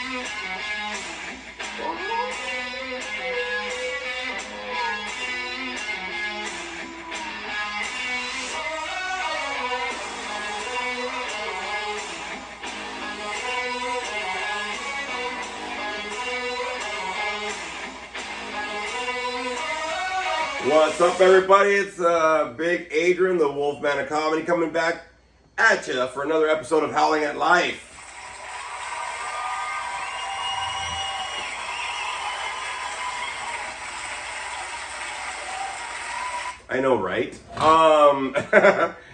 What's up, everybody? It's Big Adrian, the Wolfman of Comedy, coming back at you for another episode of Howling at Life. I know, right?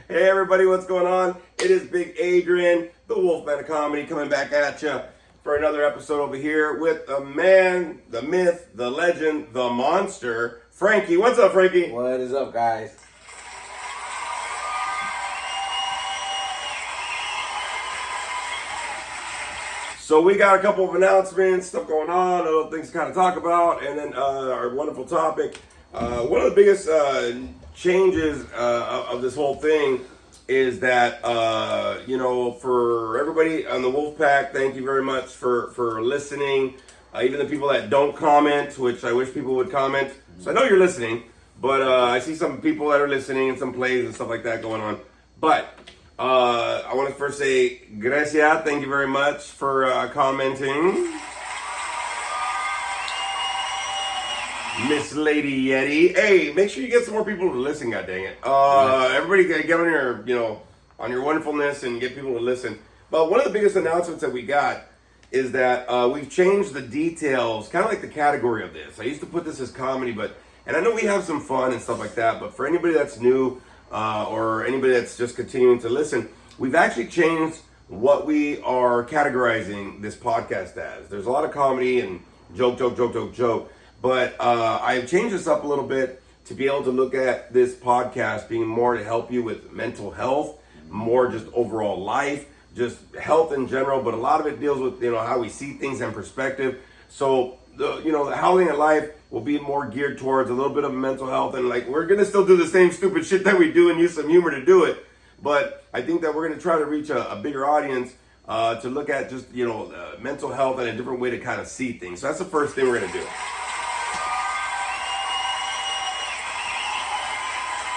Hey, everybody, what's going on? It is Big Adrian, the Wolfman of Comedy, coming back at you for another episode over here with the man, the myth, the legend, the monster, Frankie. What's up, Frankie? What is up, guys? So we got a couple of announcements, stuff going on, other things to kind of talk about, and then our wonderful topic. One of the biggest changes of this whole thing is that, for everybody on the Wolfpack, thank you very much for listening. Even the people that don't comment, which I wish people would comment. So I know you're listening, but I see some people that are listening and some plays and stuff like that going on. But I want to first say, gracias, thank you very much for commenting. Miss Lady Yeti. Hey, make sure you get some more people to listen, god dang it. Everybody get on your wonderfulness and get people to listen. But one of the biggest announcements that we got is that we've changed the details, kind of like the category of this. I used to put this as comedy, and I know we have some fun and stuff like that, but for anybody that's new or anybody that's just continuing to listen, we've actually changed what we are categorizing this podcast as. There's a lot of comedy and joke, but I've changed this up a little bit to be able to look at this podcast being more to help you with mental health, more just overall life, just health in general, but a lot of it deals with, how we see things in perspective. So, the Howling at Life will be more geared towards a little bit of mental health, and we're going to still do the same stupid shit that we do and use some humor to do it. But I think that we're going to try to reach a bigger audience to look at just, mental health and a different way to kind of see things. So that's the first thing we're going to do.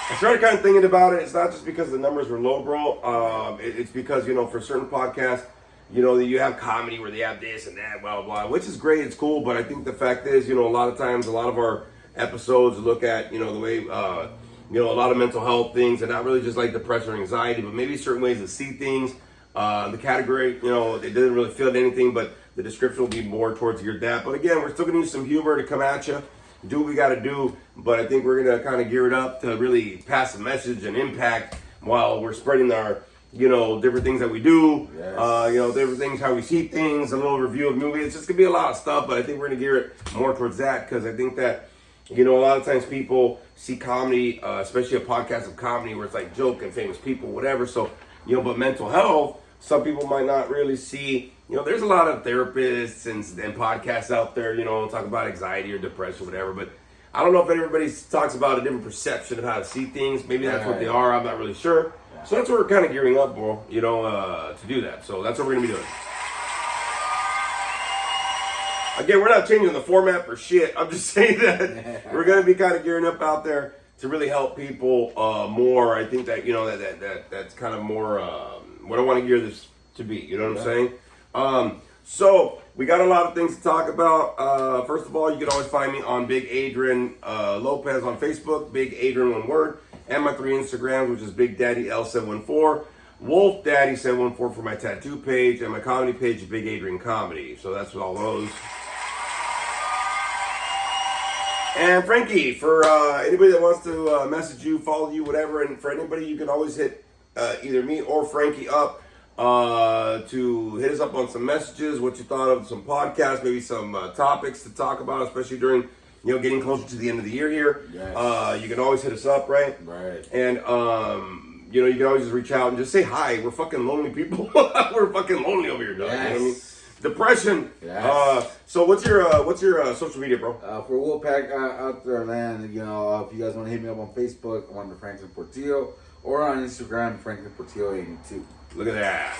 I started kind of thinking about it. It's not just because the numbers were low, bro. It's because, for certain podcasts, you have comedy where they have this and that, blah, blah, blah, which is great. It's cool. But I think the fact is, a lot of times, a lot of our episodes look at, the way, a lot of mental health things, and not really just like depression or anxiety, but maybe certain ways to see things. The category, it doesn't really fit anything, but the description will be more towards your depth. But again, we're still going to use some humor to come at you. Do what we got to do, but I think we're going to kind of gear it up to really pass a message and impact while we're spreading our, different things that we do, yes. Different things, how we see things, a little review of movies. It's just going to be a lot of stuff, but I think we're going to gear it more towards that because I think that, a lot of times people see comedy, especially a podcast of comedy where it's like joke and famous people, whatever. So, but mental health, some people might not really see. There's a lot of therapists and podcasts out there, talk about anxiety or depression, whatever. But I don't know if everybody talks about a different perception of how to see things. Maybe that's what they are. I'm not really sure. Yeah. So that's what we're kind of gearing up, bro, to do that. So that's what we're going to be doing. Again, we're not changing the format for shit. I'm just saying that we're going to be kind of gearing up out there to really help people more. I think that, that's kind of more what I want to gear this to be. You know what I'm saying? So we got a lot of things to talk about. First of all, you can always find me on Big Adrian Lopez on Facebook, Big Adrian one word, and my 3 Instagrams, which is Big Daddy L714, Wolf Daddy 714 for my tattoo page, and my comedy page is Big Adrian Comedy. So that's all those. And Frankie, for anybody that wants to message you, follow you, whatever, and for anybody, you can always hit either me or Frankie up. To hit us up on some messages, what you thought of some podcasts, maybe some topics to talk about, especially during, getting closer to the end of the year here. Yes. You can always hit us up, right? Right. And, you can always just reach out and just say hi. We're fucking lonely people. We're fucking lonely over here, dog. Yes. You know what I mean? Depression. Yes. So what's your social media, bro? For Wolfpack out there, man, if you guys want to hit me up on Facebook, I'm under Franklin Portillo, or on Instagram, Franklin Portillo 82. Look at that.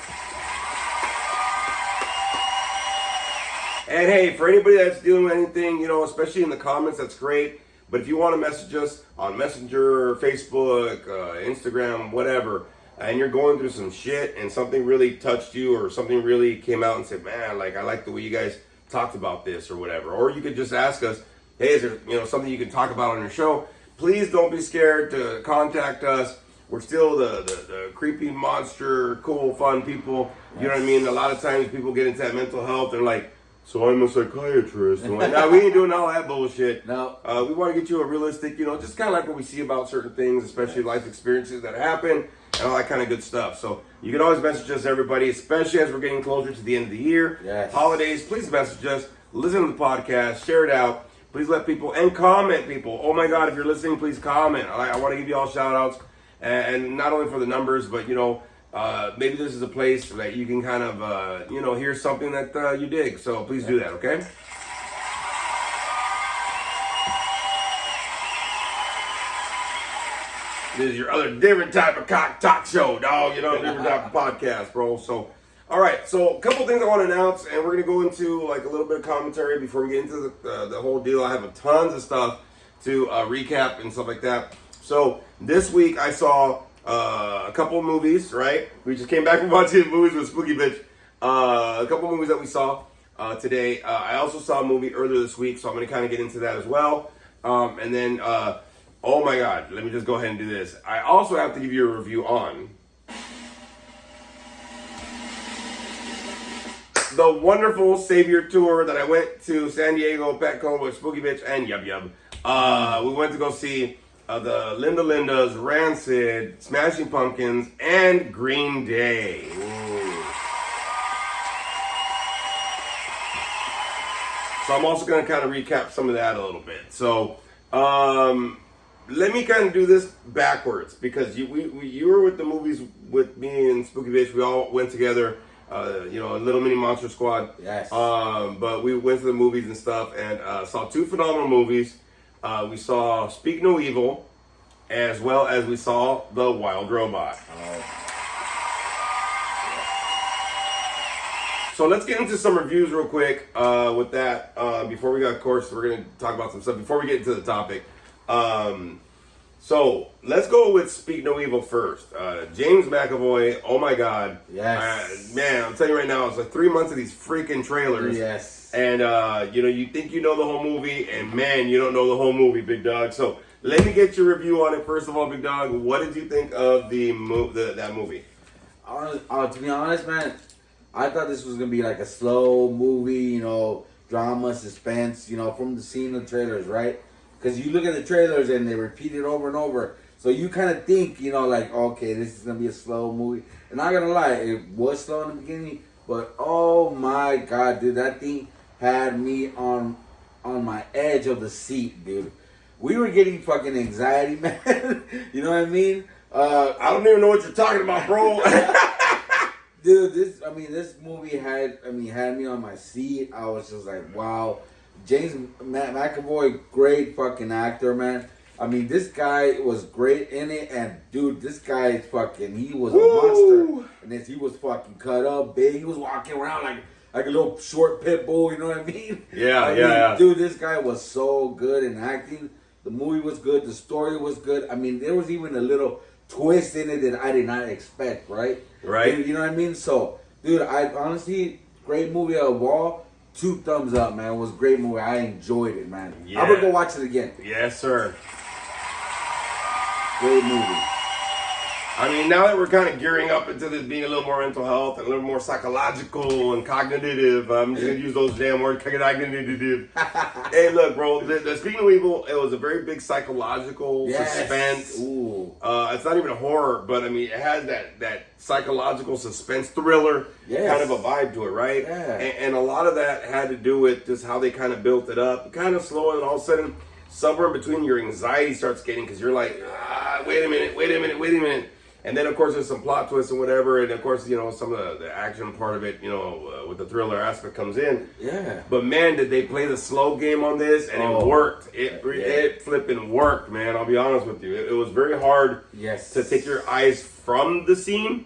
And hey, for anybody that's dealing with anything, you know, especially in the comments, that's great. But if you want to message us on Messenger, Facebook, Instagram, whatever, and you're going through some shit and something really touched you or something really came out and said, man, like I like the way you guys talked about this or whatever. Or you could just ask us, hey, is there, you know, something you can talk about on your show? Please don't be scared to contact us. We're still the creepy monster, cool, fun people. You know what I mean? A lot of times people get into that mental health and like, so I'm a psychiatrist. And like, no, we ain't doing all that bullshit. No. We want to get you a realistic, you know, just kind of like what we see about certain things, especially life experiences that happen and all that kind of good stuff. So you can always message us, everybody, especially as we're getting closer to the end of the year. Yes. Holidays, please message us. Listen to the podcast. Share it out. Please let people, and comment, people. Oh my God, if you're listening, please comment. I want to give you all shout outs. And not only for the numbers, but, you know, maybe this is a place that you can kind of, you know, hear something that you dig. So please do that, okay? This is your other different type of cock talk show, dog. You know, different type of podcast, bro. So, all right. So a couple things I want to announce, and we're going to go into like a little bit of commentary before we get into the whole deal. I have tons of stuff to recap and stuff like that. So this week I saw a couple of movies, right? We just came back from watching movies with Spooky Bitch. A couple of movies that we saw today. I also saw a movie earlier this week, so I'm going to kind of get into that as well. And then, oh my God, let me just go ahead and do this. I also have to give you a review on the wonderful Savior Tour that I went to San Diego, Petco with Spooky Bitch and Yub Yub. We went to go see the Linda Lindas, Rancid, Smashing Pumpkins, and Green Day. Ooh. So I'm also going to kind of recap some of that a little bit. So let me kind of do this backwards because you were with the movies with me and Spooky Bitch. We all went together, you know, a Little Mini Monster Squad. Yes. But we went to the movies and stuff and saw two phenomenal movies. We saw Speak No Evil, as well as we saw The Wild Robot. So let's get into some reviews real quick with that. Before we got, of course, we're going to talk about some stuff. Before we get into the topic. So let's go with Speak No Evil first. James McAvoy, oh my God. Yes. Man, I'm telling you right now, it's like 3 months of these freaking trailers. Yes. And, you know, you think you know the whole movie, and man, you don't know the whole movie, Big Dog. So let me get your review on it. First of all, Big Dog, what did you think of that movie? To be honest, man, I thought this was going to be like a slow movie, you know, drama, suspense, you know, from the scene of the trailers, right? Because you look at the trailers and they repeat it over and over. So you kind of think, you know, like, okay, this is going to be a slow movie. And not going to lie, it was slow in the beginning. But, oh, my God, dude, that thing had me on my edge of the seat, dude. We were getting fucking anxiety, man. You know what I mean? I don't even know what you're talking about, bro. Dude, this movie had me on my seat. I was just like, wow. James McAvoy, great fucking actor, man. I mean, this guy was great in it, and dude, this guy he was a monster. And then he was fucking cut up, big. He was walking around like a little short pit bull, you know what I mean? Yeah. Dude, this guy was so good in acting. The movie was good. The story was good. I mean, there was even a little twist in it that I did not expect, right? Right. You know what I mean? So, dude, I honestly, great movie of all. 2 thumbs up, man. It was a great movie. I enjoyed it, man. Yeah. I'm going to go watch it again. Yes, sir. Great movie. I mean, now that we're kind of gearing up into this being a little more mental health and a little more psychological and cognitive, I'm just going to use those damn words, cognitive. Hey, look, bro, the Speaking of Evil, it was a very big psychological suspense. Ooh. It's not even a horror, but I mean, it has that psychological suspense thriller kind of a vibe to it, right? Yeah. And a lot of that had to do with just how they kind of built it up, kind of slow, and all of a sudden, somewhere in between, your anxiety starts getting, because you're like, wait a minute. And then, of course, there's some plot twists and whatever. And, of course, you know, some of the action part of it, you know, with the thriller aspect comes in. Yeah. But, man, did they play the slow game on this? And it worked. It flipping worked, man. I'll be honest with you. It was very hard to take your eyes from the scene,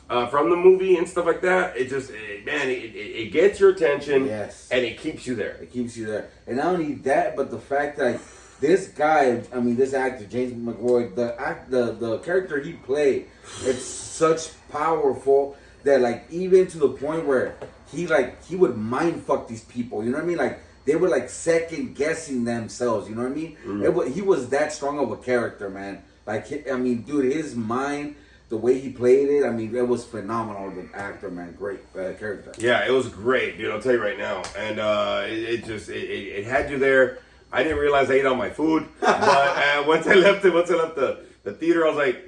from the movie and stuff like that. It just, it gets your attention. Yes. And it keeps you there. It keeps you there. And not only that, but the fact that this guy, I mean, this actor, James McAvoy, the character he played, it's such powerful that, like, even to the point where he would mind fuck these people. You know what I mean? Like, they were like second guessing themselves. You know what I mean? He was that strong of a character, man. Like, I mean, dude, his mind, the way he played it, I mean, it was phenomenal. The actor, man, great character. Yeah, it was great, dude. I'll tell you right now, and it had you there. I didn't realize I ate all my food, but once I left the theater, I was like,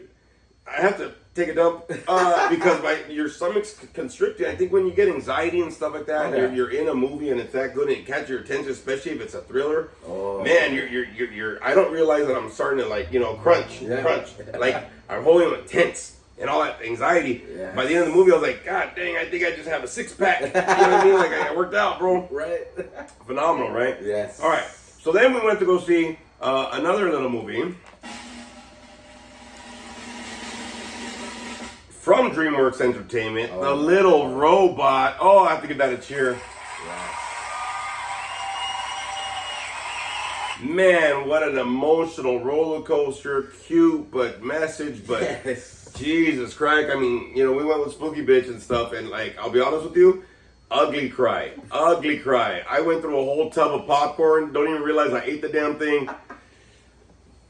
I have to take a dump because your stomach's constricted. I think when you get anxiety and stuff like that, you're in a movie and it's that good and it catches your attention, especially if it's a thriller. Oh man, you're. I don't realize that I'm starting to, like, crunch, like I'm holding it tense. And all that anxiety. Yes. By the end of the movie, I was like, God dang, I think I just have a 6-pack. You know what I mean? Like, I worked out, bro. Right. Phenomenal, right? Yes. All right. So then we went to go see another little movie from DreamWorks Entertainment, The Little Robot. Oh, I have to give that a cheer. Yes. Man, what an emotional roller coaster. Cute, but message, but... Yes. Jesus Christ. I mean, we went with Spooky Bitch and stuff, and, like, I'll be honest with you, ugly cry. I went through a whole tub of popcorn, don't even realize I ate the damn thing.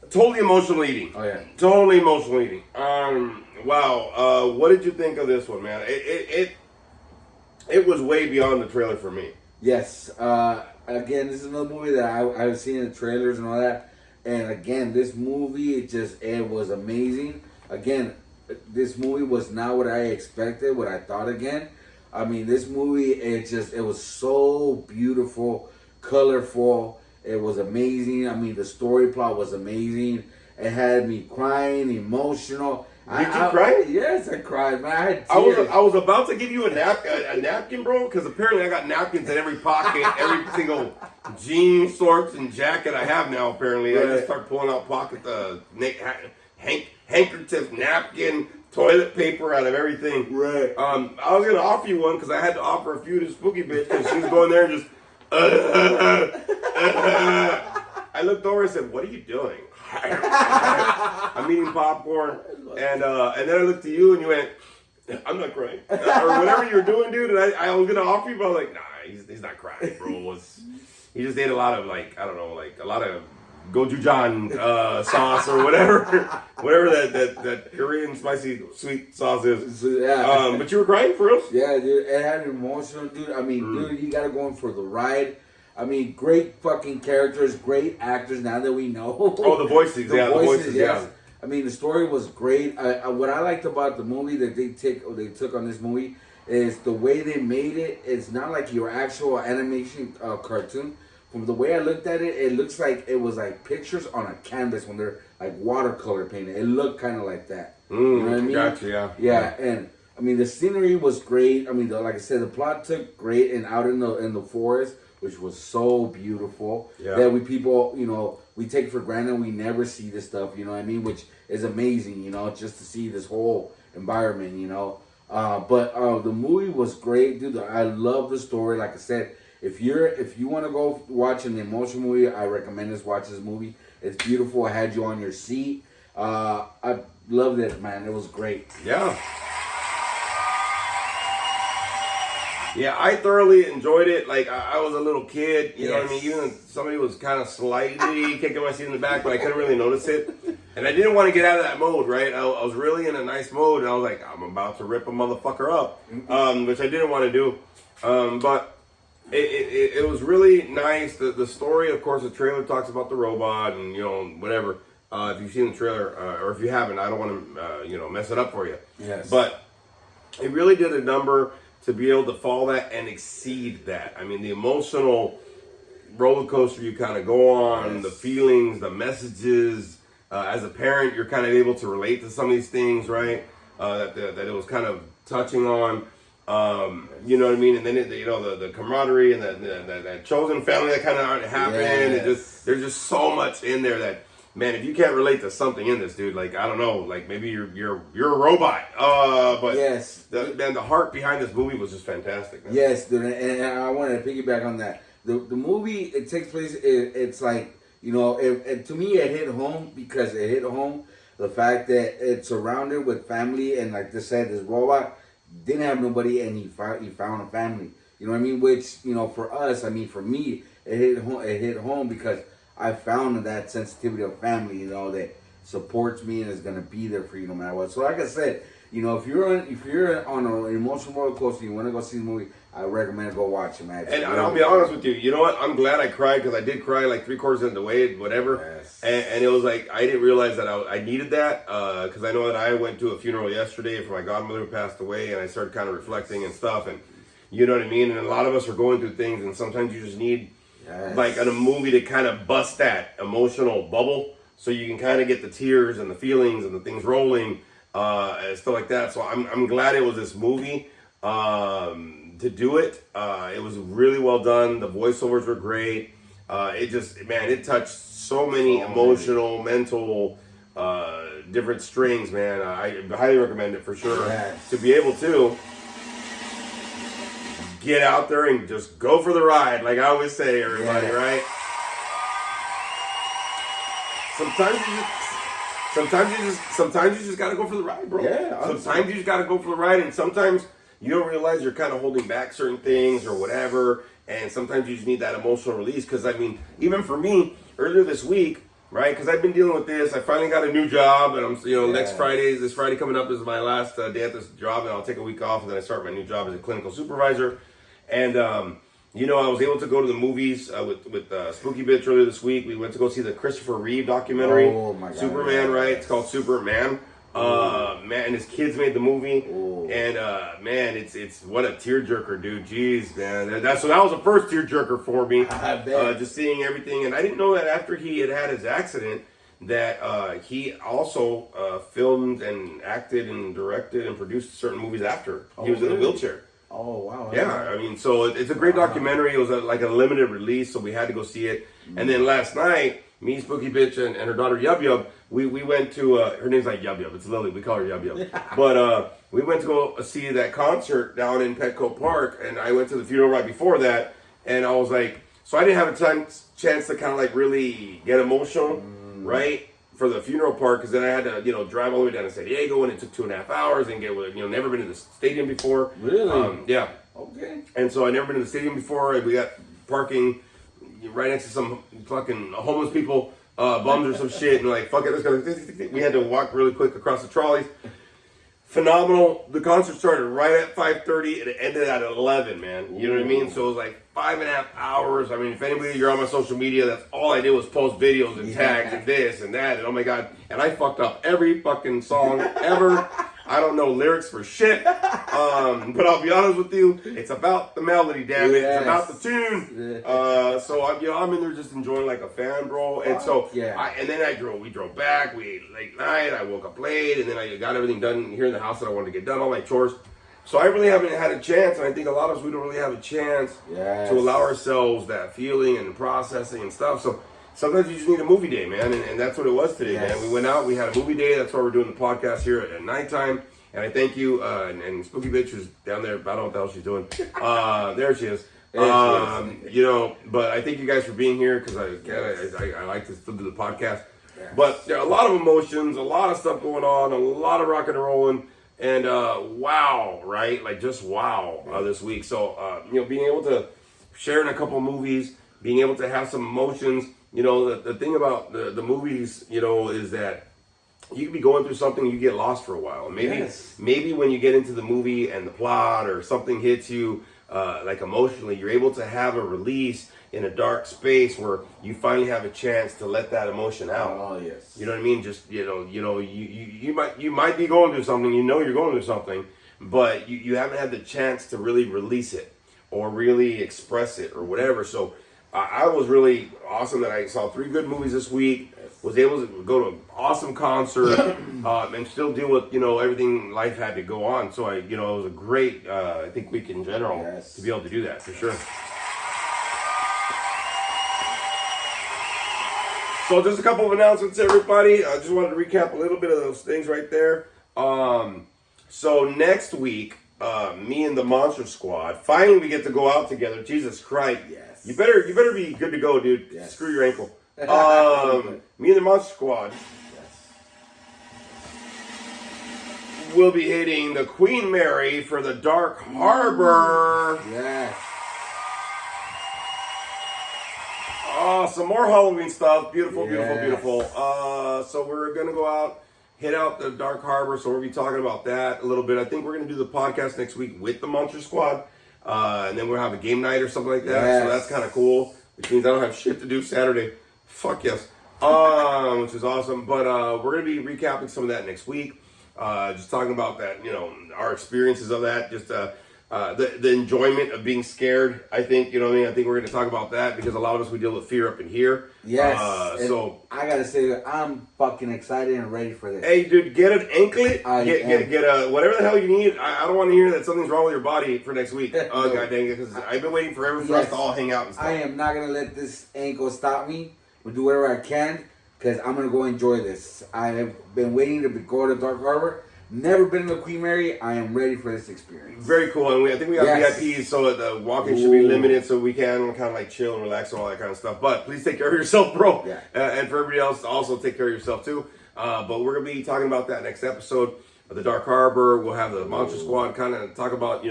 Totally emotional eating. Oh, yeah. Totally emotional eating. Wow. What did you think of this one, man? It was way beyond the trailer for me. Yes. Again, this is another movie that I've seen in the trailers and all that, and again, this movie, it was amazing. Again, this movie was not what I expected, what I thought again. I mean, this movie, it was so beautiful, colorful. It was amazing. I mean, the story plot was amazing. It had me crying, emotional. Did you cry? Yes, I cried, man. I had tears. I was about to give you a napkin, bro, because apparently I got napkins in every pocket, every single jean, shorts, and jacket I have now, apparently. Right. I just start pulling out handkerchief, napkin, toilet paper out of everything. Right. I was going to offer you one because I had to offer a few to Spooky Bitch because she was going there and just... I looked over and said, what are you doing? I'm eating popcorn. And then I looked to you and you went, I'm not crying. Or whatever you were doing, dude. And I was going to offer you, but I was like, nah, he's not crying, bro. He just ate a lot of, like, I don't know, like a lot of gochujang sauce or whatever that Korean spicy sweet sauce is. Yeah. But you were crying for real? Yeah, dude. It had an emotional, dude. I mean, dude, you gotta go in for the ride. I mean, great fucking characters, great actors. Now that we know. Oh, the voices, the voices, yes. Yeah. I mean, the story was great. What I liked about the movie that they took on this movie is the way they made it. It's not like your actual animation cartoon. From the way I looked at it, it looks like it was like pictures on a canvas when they're like watercolor painted. It looked kind of like that. You know what I mean? Gotcha, yeah. Yeah, and I mean the scenery was great. I mean, like I said, the plot took great, and out in the forest, which was so beautiful. Yeah. That we take for granted. We never see this stuff. You know what I mean? Which is amazing. Just to see this whole environment. But the movie was great, dude. I love the story. Like I said. If you want to go watch an emotional movie, I recommend watch this movie. It's beautiful. I had you on your seat. I loved it, man. It was great. Yeah. Yeah, I thoroughly enjoyed it. Like, I was a little kid, you know what I mean? Even somebody was kind of slightly kicking my seat in the back, but I couldn't really notice it. And I didn't want to get out of that mode, right? I was really in a nice mode, and I was like, I'm about to rip a motherfucker up, which I didn't want to do. But it was really nice. The story, of course, the trailer talks about the robot and, whatever. If you've seen the trailer, or if you haven't, I don't want to, mess it up for you. Yes. But it really did a number to be able to follow that and exceed that. I mean, the emotional roller coaster you kind of go on, the feelings, the messages. As a parent, you're kind of able to relate to some of these things, right? That it was kind of touching on. You know what I mean? And then the camaraderie and that chosen family that kind of happened. Yes. And there's just so much in there that man, if you can't relate to something in this, dude, like I don't know, like maybe you're a robot. But Yes. the heart behind this movie was just fantastic. Man. Yes, dude, and I wanted to piggyback on that. The movie, it takes place. It's like, you know, to me it hit home because it hit home the fact that it's surrounded with family, and like they said, this robot didn't have nobody, and he found a family. You know what I mean? Which, you know, for us, I mean, for me, it hit home because I found that sensitivity of family, you know, that supports me and is gonna be there for you no matter what. So like I said, you know, if you're on an emotional roller coaster, you want to go see the movie, I recommend go watch it, man. And I'll be honest with you. You know what? I'm glad I cried because I did cry like 3/4 of the way, whatever. Yes. And it was like I didn't realize that I needed that because I know that I went to a funeral yesterday for my godmother who passed away, and I started kind of reflecting and stuff, and you know what I mean. And a lot of us are going through things, and sometimes you just need like a movie to kind of bust that emotional bubble, so you can kind of get the tears and the feelings and the things rolling. And stuff like that. So I'm glad it was this movie to do it. It was really well done. The voiceovers were great. It touched so many emotional, mental, different strings, man. I highly recommend it for sure. Yes. To be able to get out there and just go for the ride, like I always say, everybody, right? Sometimes you just gotta go for the ride, bro. Yeah. Sometimes you just gotta go for the ride, and sometimes you don't realize you're kind of holding back certain things or whatever, and sometimes you just need that emotional release. Because I mean, even for me, earlier this week, right? Because I've been dealing with this. I finally got a new job, and I'm, you know, this Friday coming up is my last day at this job, and I'll take a week off, and then I start my new job as a clinical supervisor, and you know, I was able to go to the movies with Spooky Bitch earlier this week. We went to go see the Christopher Reeve documentary, Superman, right? It's called Superman. Man, and his kids made the movie, and man, it's what a tearjerker, dude. Jeez, man, that was the first tearjerker for me. I bet. Just seeing everything, and I didn't know that after he had his accident, that he also filmed and acted and directed and produced certain movies after he was in a wheelchair. Oh, wow. Yeah, I mean, so it's a great documentary. It was like a limited release, so we had to go see it. And then last night, me, Spooky Bitch, and her daughter Yub Yub, we went to, her name's like Yub Yub, it's Lily, we call her Yub Yub. But we went to go see that concert down in Petco Park, and I went to the funeral right before that, and I was like, so I didn't have a chance to kind of like really get emotional, right? For the funeral part, because then I had to, you know, drive all the way down to San Diego, and it took 2.5 hours, and never been to the stadium before. Really? Yeah. Okay. And so I never been to the stadium before. We got parking right next to some fucking homeless people, bums or some shit, and like, fuck it, let's go. We had to walk really quick across the trolleys. Phenomenal. The concert started right at 5:30 and it ended at 11, man. You know what I mean? So it was like 5.5 hours. I mean, if anybody, you're on my social media, that's all I did was post videos and tags and this and that, and oh my god. And I fucked up every fucking song ever. I don't know lyrics for shit. But I'll be honest with you, it's about the melody, damn it. It's about the tune. So I'm in there just enjoying like a fan, bro. And so and then we drove back, we ate late night, I woke up late, and then I got everything done here in the house that I wanted to get done, all my chores. So I really haven't had a chance, and I think a lot of us, we don't really have a chance to allow ourselves that feeling and processing and stuff. So sometimes you just need a movie day, man, and that's what it was today, man. We went out, we had a movie day. That's why we're doing the podcast here at nighttime. And I thank you, and Spooky Bitch is down there. I don't know what the hell she's doing. There she is. You know, but I thank you guys for being here because I like to still do the podcast. Yes. But there are a lot of emotions, a lot of stuff going on, a lot of rocking and rolling, and wow, right? Like just wow this week. So being able to share in a couple movies, being able to have some emotions. You know, the thing about the movies, you know, is that you can be going through something, you get lost for a while. Maybe when you get into the movie and the plot or something hits you, like emotionally, you're able to have a release in a dark space where you finally have a chance to let that emotion out. Oh yes. You know what I mean? Just you might be going through something. You know you're going through something, but you haven't had the chance to really release it or really express it or whatever. So I was really awesome that I saw 3 good movies this week. Was able to go to an awesome concert and still deal with everything life had to go on. So it was a great I think week in general to be able to do that for sure. So just a couple of announcements, everybody. I just wanted to recap a little bit of those things right there. So next week, me and the Monster Squad, finally we get to go out together. Jesus Christ. Yes. You better be good to go, dude. Yes. Screw your ankle. Me and the Monster Squad will be hitting the Queen Mary for the Dark Harbor. Yes. Some more Halloween stuff. Beautiful, Yes. beautiful. So we're gonna go out, hit out the Dark Harbor. So we'll be talking about that a little bit. I think we're gonna do the podcast next week with the Monster Squad, and then we'll have a game night or something like that. Yes. So that's kind of cool, which means I don't have shit to do Saturday. Fuck yes. Which is awesome. But we're gonna be recapping some of that next week. Just talking about that, our experiences of that. Just the enjoyment of being scared. I think, I think we're going to talk about that because a lot of us, we deal with fear up in here. Yes. So I gotta say that I'm fucking excited and ready for this. hey, dude, get an anklet. Get a whatever the hell you need. I don't want to hear that something's wrong with your body for next week. Oh, god dang it, because I've been waiting forever for us to all hang out and stuff. I am not gonna let this ankle stop me. We'll do whatever I can because I'm gonna go enjoy this. I have been waiting to go to Dark Harbor. Never been to Queen Mary. I am ready for this experience. Very cool, and I think we got VIPs, so the walking should be limited, so we can kind of like chill and relax and all that kind of stuff. But please take care of yourself, bro. Yeah. And for everybody else, also take care of yourself too. But we're gonna be talking about that next episode of the Dark Harbor. We'll have the Monster Squad kind of talk about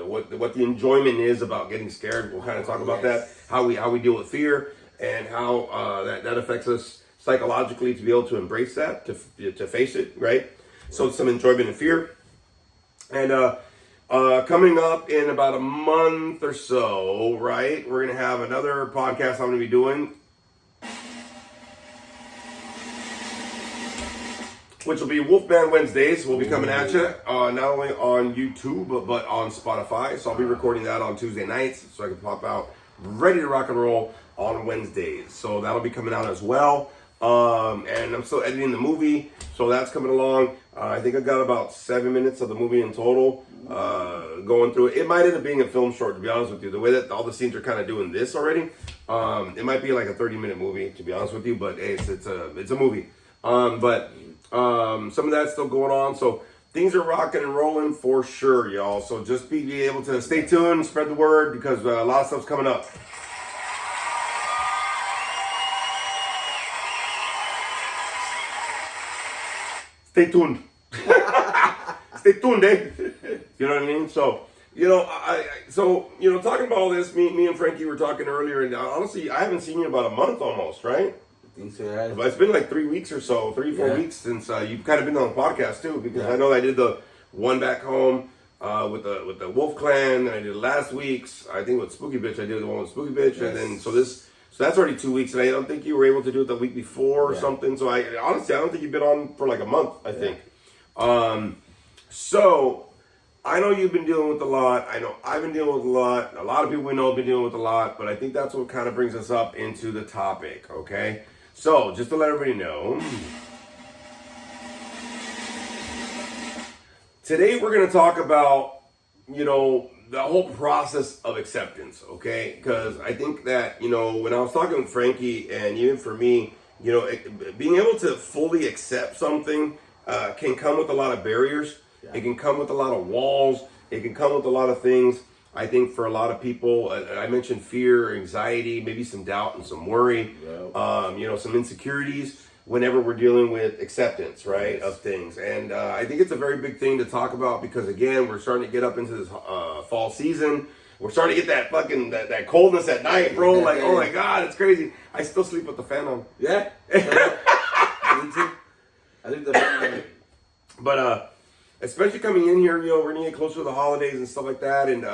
what the enjoyment is about getting scared. We'll kind of talk about that, how we deal with fear, and how that affects us psychologically to be able to embrace that, to face it, right? So some enjoyment and fear. And coming up in about a month or so, right, we're going to have another podcast I'm going to be doing, which will be Wolfman Wednesdays. We'll be coming at you, not only on YouTube, but on Spotify. So I'll be recording that on Tuesday nights so I can pop out ready to rock and roll on Wednesdays. So that'll be coming out as well. And I'm still editing the movie, so that's coming along. I think I got about 7 minutes of the movie in total, going through it. It might end up being a film short, to be honest with you. The way that all the scenes are kind of doing this already, it might be like a 30-minute movie, to be honest with you. But hey, it's a movie. But some of that's still going on, so things are rocking and rolling for sure, y'all. So just be able to stay tuned, spread the word, because a lot of stuff's coming up. Stay tuned. Stay tuned, eh? You know what I mean? So, talking about all this, me and Frankie were talking earlier, and honestly, I haven't seen you about a month almost, right? I think so, yeah. But it's been like 3 weeks or so, 3-4 weeks since you've kind of been on the podcast too, because I know I did the one back home with the Wolf Clan, and I did last week's, I think with Spooky Bitch, I did the one with Spooky Bitch, and then so that's already 2 weeks, and I don't think you were able to do it the week before or something. So I don't think you've been on for like a month, I think. So I know you've been dealing with a lot. I know I've been dealing with a lot. A lot of people we know have been dealing with a lot, but I think that's what kind of brings us up into the topic, okay? So just to let everybody know, today we're going to talk about, the whole process of acceptance, okay? Because I think that, when I was talking with Frankie, and even for me, being able to fully accept something can come with a lot of barriers. Yeah. It can come with a lot of walls. It can come with a lot of things. I think for a lot of people, I mentioned fear, anxiety, maybe some doubt and some worry, some insecurities whenever we're dealing with acceptance, right, of things. And I think it's a very big thing to talk about because, again, we're starting to get up into this fall season. We're starting to get that fucking, that coldness at night, bro. Like, oh my God, it's crazy. I still sleep with the fan on. Yeah. Me too. I think the fan on. But especially coming in here, we're going to get closer to the holidays and stuff like that. And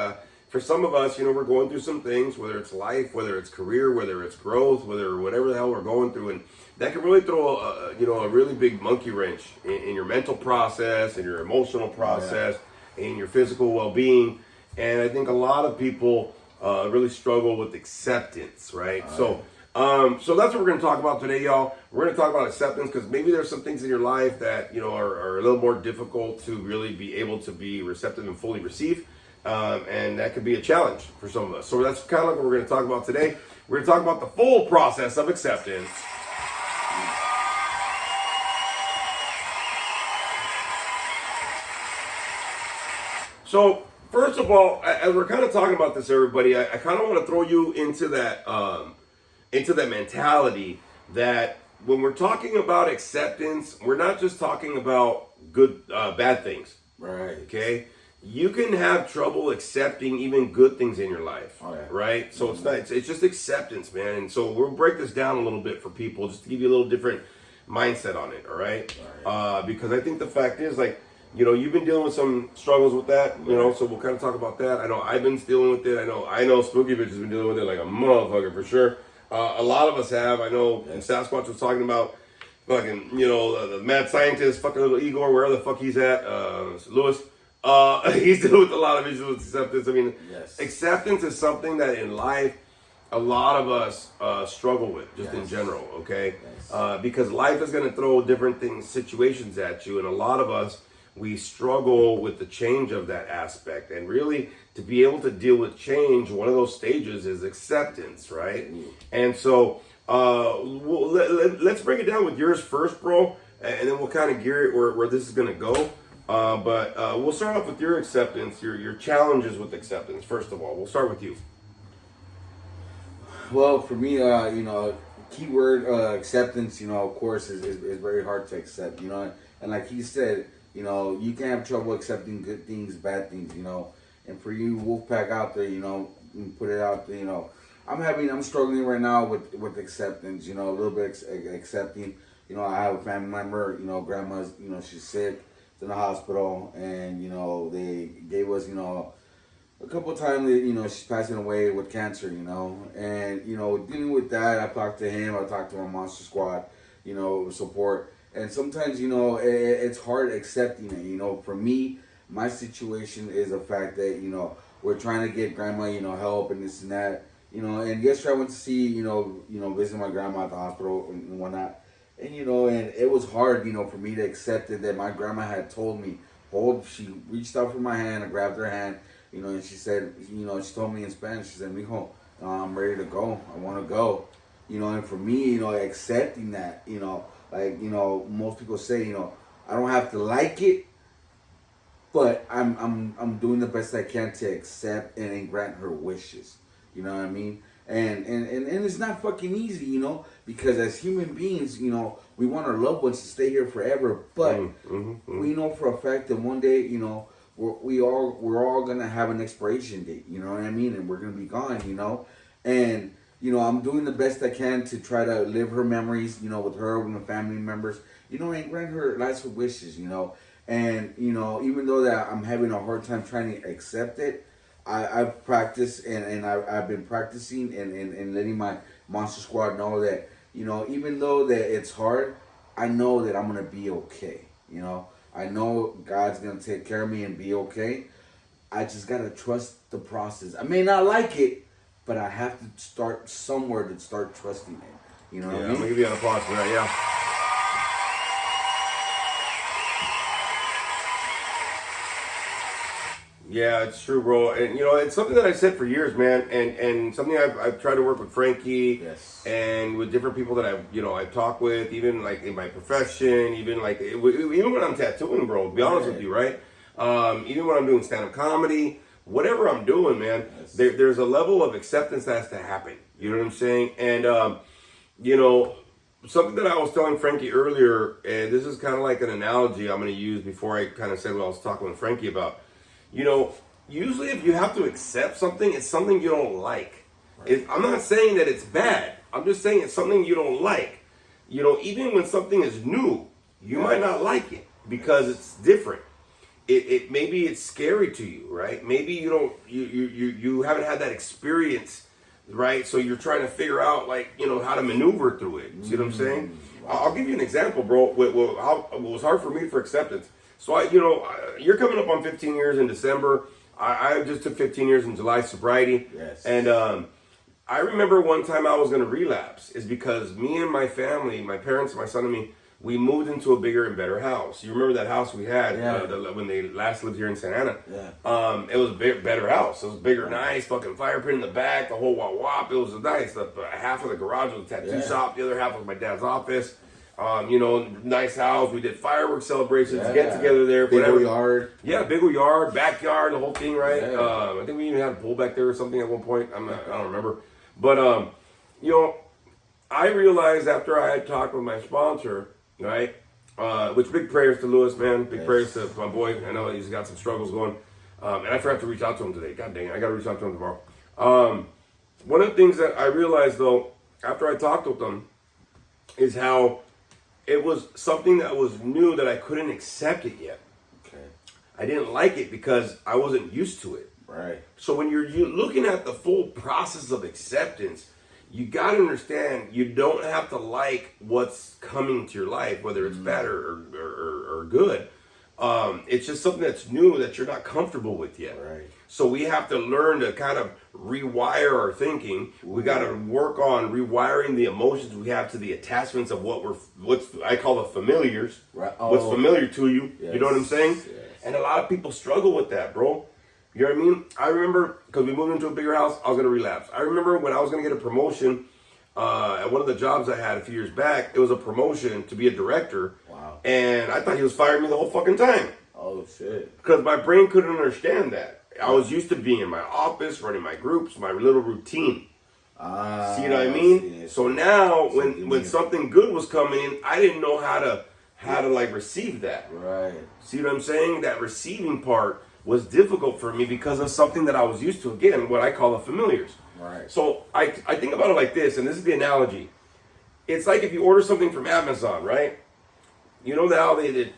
for some of us, we're going through some things, whether it's life, whether it's career, whether it's growth, whatever the hell we're going through. And that can really throw a really big monkey wrench in your mental process, in your emotional process, in your physical well-being. And I think a lot of people really struggle with acceptance, right? So that's what we're going to talk about today, y'all. We're going to talk about acceptance because maybe there's some things in your life that, are a little more difficult to really be able to be receptive and fully receive. And that could be a challenge for some of us. So that's kind of like what we're going to talk about today. We're going to talk about the full process of acceptance. So first of all, as we're kind of talking about this, everybody, I kind of want to throw you into that mentality that when we're talking about acceptance, we're not just talking about bad things. Right. Okay. You can have trouble accepting even good things in your life, right? So it's not. It's just acceptance, man. And so we'll break this down a little bit for people, just to give you a little different mindset on it. All right. Because I think the fact is, like, you've been dealing with some struggles with that, so we'll kind of talk about that. I know I've been dealing with it. I know Spooky Bitch has been dealing with it like a motherfucker for sure. A lot of us have. I know and Sasquatch was talking about fucking, the mad scientist, fucking little Igor, wherever the fuck he's at, Lewis. He's dealing with a lot of issues with acceptance. I mean, acceptance is something that in life, a lot of us struggle with, just in general, okay? Because life is going to throw different situations at you, and a lot of us, we struggle with the change of that aspect. And really, to be able to deal with change, one of those stages is acceptance, right? And so, let's break it down with yours first, bro, and then we'll kind of gear it where this is going to go. But we'll start off with your acceptance, your challenges with acceptance. First of all, we'll start with you. Well, for me, keyword acceptance, of course, is very hard to accept, and like he said, you can have trouble accepting good things, bad things, and for you Wolfpack out there, put it out there, I'm struggling right now with acceptance, a little bit accepting, I have a family member, grandma's, she's sick, in the hospital, and they gave us a couple of times that she's passing away with cancer, and dealing with that, I talked to him, I talked to my Monster Squad, support, and sometimes it's hard accepting it. For me, my situation is the fact that we're trying to get grandma help and this and that, and yesterday I went to see visit my grandma at the hospital and whatnot. And and it was hard, for me to accept it that my grandma had told me, she reached out for my hand, I grabbed her hand, and she said, she told me in Spanish, she said, mijo, I'm ready to go, I want to go, and for me, accepting that, like, most people say, I don't have to like it, but I'm doing the best I can to accept and grant her wishes, you know what I mean? And it's not fucking easy, because as human beings, we want our loved ones to stay here forever. But we know for a fact that one day, we're all gonna have an expiration date. You know what I mean? And we're gonna be gone. And I'm doing the best I can to try to live her memories. With her, with my family members. And grant her lots of wishes. And even though that I'm having a hard time trying to accept it. I've practiced and I've been practicing and letting my Monster Squad know that, even though that it's hard, I know that I'm going to be okay. I know God's going to take care of me and be okay. I just got to trust the process. I may not like it, but I have to start somewhere to start trusting it. What I mean? I'm going to give you an applause for that, yeah. Yeah, it's true, bro. And it's something that I've said for years, man. And something I've tried to work with Frankie, and with different people that I've talked with, even like in my profession, even when I'm tattooing, bro. To be honest with you, right? Even when I'm doing stand-up comedy, whatever I'm doing, man, there's a level of acceptance that has to happen. You know what I'm saying? And something that I was telling Frankie earlier, and this is kind of like an analogy I'm going to use before I kind of said what I was talking with Frankie about. Usually if you have to accept something, it's something you don't like. I'm not saying that it's bad. I'm just saying it's something you don't like. Even when something is new, you might not like it because it's different. It maybe it's scary to you, right? Maybe you haven't had that experience, right? So you're trying to figure out how to maneuver through it. See what I'm saying? I'll give you an example, bro. What was hard for me for acceptance. So you're coming up on 15 years in December. I just took 15 years in July sobriety. And I remember one time I was going to relapse is because me and my family, my parents, my son and me, we moved into a bigger and better house. You remember that house we had when they last lived here in Santa Ana? It was a better house. It was bigger, nice, fucking fire pit in the back, the whole wop. It was nice. Half of the garage was a tattoo shop. The other half was my dad's office. Nice house. We did fireworks celebrations, Yeah. get together there, Big whatever. old yard. Yeah, big old yard, backyard, the whole thing, right? Yeah. I think we even had a pool back there or something at one point. I don't remember, but I realized after I had talked with my sponsor, right? Which big prayers to Lewis, man. Big prayers to my boy. I know he's got some struggles going, and I forgot to reach out to him today. God dang it, I got to reach out to him tomorrow. One of the things that I realized though after I talked with him is how it was something that was new that I couldn't accept it yet. Okay. I didn't like it because I wasn't used to it. Right. So when you're looking at the full process of acceptance, you got to understand you don't have to like what's coming to your life, whether it's bad or good. It's just something that's new that you're not comfortable with yet. Right. So we have to learn to kind of rewire our thinking. We got to work on rewiring the emotions we have to the attachments of what's I call the familiars. Right. What's familiar to you. Yes. You know what I'm saying? Yes. And a lot of people struggle with that, bro. You know what I mean? I remember, because we moved into a bigger house, I was going to relapse. I remember when I was going to get a promotion at one of the jobs I had a few years back, it was a promotion to be a director. Wow. And I thought he was firing me the whole fucking time. Oh, shit. Because my brain couldn't understand that. I was used to being in my office, running my groups, my little routine. See what I mean? Yes. So now, when something good was coming in, I didn't know how to like receive that. Right. See what I'm saying? That receiving part was difficult for me because of something that I was used to. Again, what I call the familiars. Right. So I think about it like this, and this is the analogy. It's like if you order something from Amazon, right? You know how they did,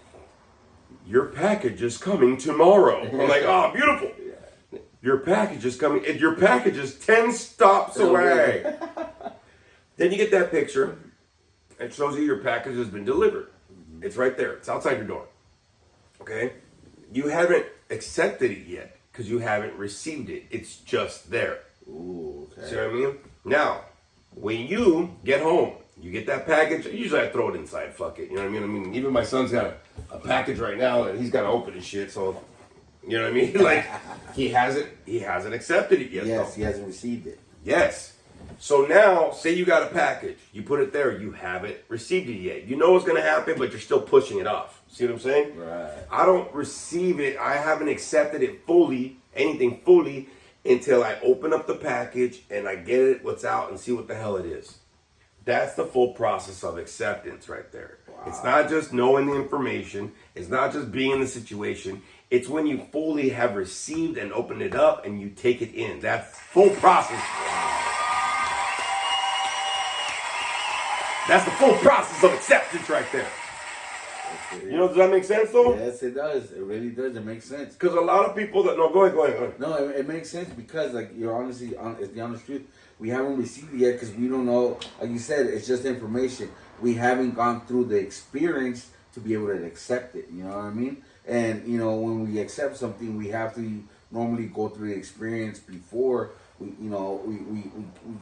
your package is coming tomorrow. I'm like, oh, beautiful. Yeah. Your package is coming. Your package is 10 stops away. Then you get that picture. It shows you your package has been delivered. It's right there. It's outside your door. Okay? You haven't accepted it yet because you haven't received it. It's just there. Ooh, okay. See what I mean? Now, when you get home, you get that package. Usually I throw it inside. Fuck it. You know what I mean? Even my son's got a package right now and he's got to open his shit. So, you know what I mean? Like, he hasn't accepted it yet. Yes, though. he hasn't received it. Yes. So now, say you got a package. You put it there. You haven't received it yet. You know what's going to happen, but you're still pushing it off. See what I'm saying? Right. I don't receive it. I haven't accepted it fully, anything fully, until I open up the package and I get it, what's out, and see what the hell it is. That's the full process of acceptance right there. Wow. It's not just knowing the information. It's not just being in the situation. It's when you fully have received and opened it up and you take it in. That full process. That's the full process of acceptance right there. You know, does that make sense though? Yes, it does. It really does. It makes sense. Because a lot of people that, no, go ahead. No, it makes sense because, like, you're honestly, it's the honest truth. We haven't received it yet because we don't know. Like you said, it's just information. We haven't gone through the experience to be able to accept it. You know what I mean? And, you know, when we accept something, we have to normally go through the experience before we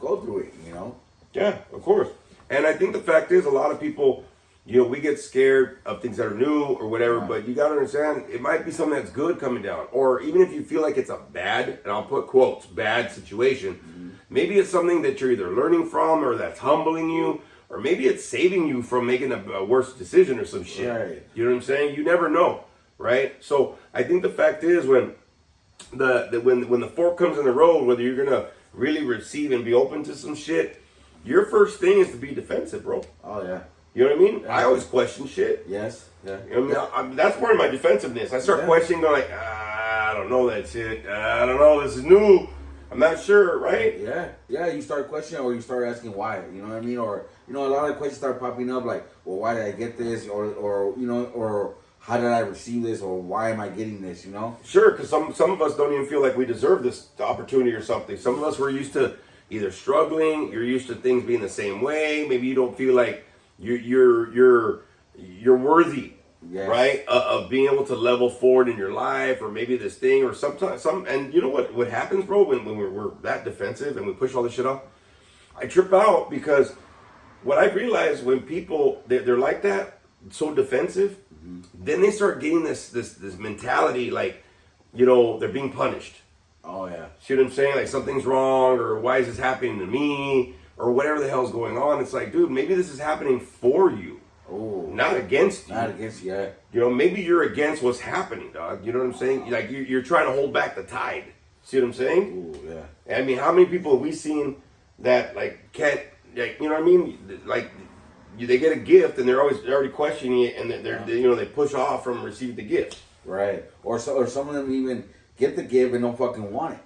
go through it, you know? Yeah, of course. And I think the fact is a lot of people, you know, we get scared of things that are new or whatever, Right. but you got to understand it might be something that's good coming down. Or even if you feel like it's a bad, and I'll put quotes, bad situation, maybe it's something that you're either learning from or that's humbling you, or maybe it's saving you from making a worse decision or some shit. Right. You know what I'm saying? You never know, right? So I think the fact is when the fork comes in the road, whether you're gonna really receive and be open to some shit, your first thing is to be defensive, bro. Oh, yeah. You know what I mean? I always question shit. Yes. Yeah. You know what I mean? That's part of my defensiveness. I start questioning, going like, I don't know that shit. I don't know. This is new. I'm not sure, right? Yeah. Yeah, you start questioning or you start asking why. You know what I mean? Or, you know, a lot of questions start popping up like, well, why did I get this? Or you know, or how did I receive this? Or why am I getting this, you know? Sure, because some of us don't even feel like we deserve this opportunity or something. Some of us were used to either struggling, you're used to things being the same way. Maybe you don't feel like you're worthy, Yes. right? Of being able to level forward in your life, or maybe this thing, or sometimes and you know what happens, bro, when we're that defensive and we push all this shit off? I trip out because what I realize when people they're like that, so defensive, then they start getting this mentality like, you know, they're being punished. Oh, yeah. See what I'm saying? Like something's wrong, or why is this happening to me, or whatever the hell's going on. It's like, dude, maybe this is happening for you. Oh, not against you. not against you. Yeah. You know, maybe you're against what's happening, dog. You know what I'm saying? Like you're trying to hold back the tide. See what I'm saying? Oh, yeah. I mean, how many people have we seen that like can't, like, you know what I mean? Like they get a gift and they're already questioning it, and they push off from receiving the gift. Right. Or some of them even get the gift and don't fucking want it.